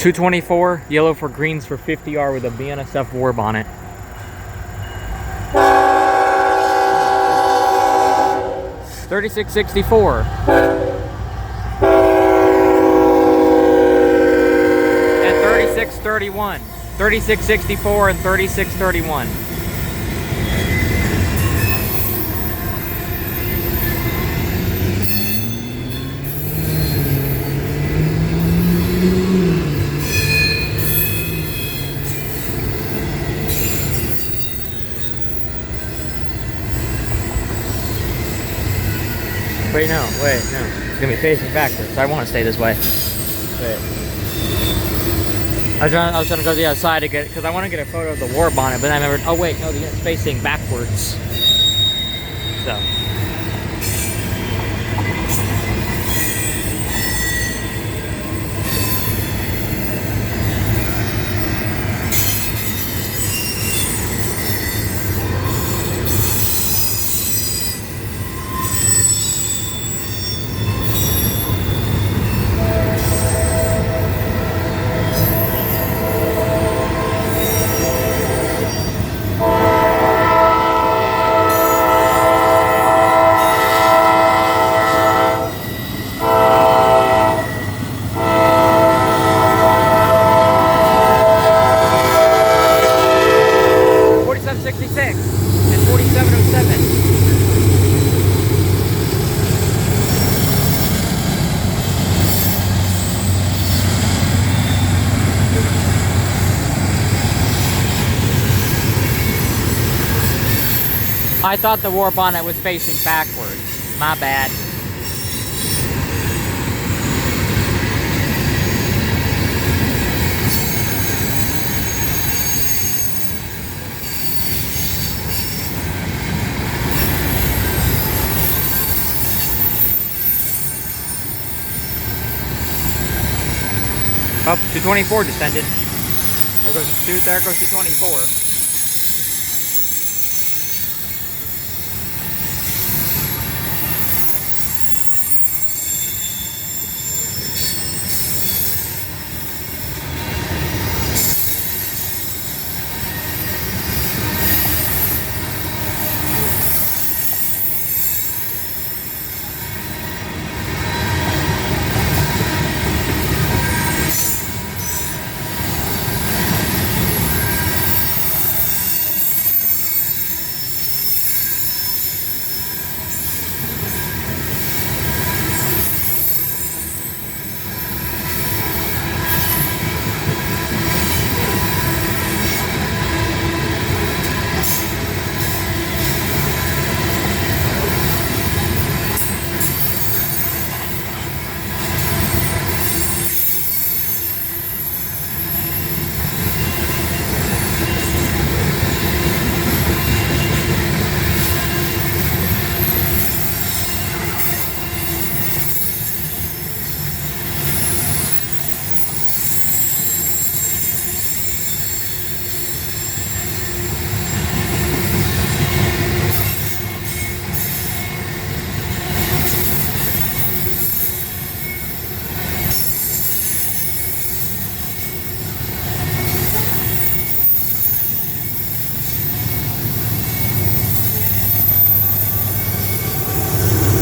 224, yellow for greens for 50R with a BNSF Warbonnet. $36.64. And $36.31. $36.64 and $36.31. Wait, no. It's gonna be facing backwards. I want to stay this way. Wait. I was trying to go to the other side to get, because I want to get a photo of the Warbonnet, but then I remembered, oh wait, no, it's facing backwards. So. And 4707. I thought the Warbonnet was facing backwards. My bad. Up, 224 descended. There goes 224.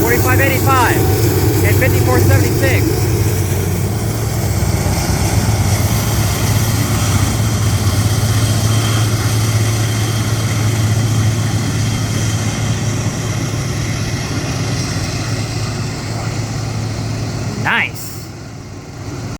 $45.85 and $54.76. Nice.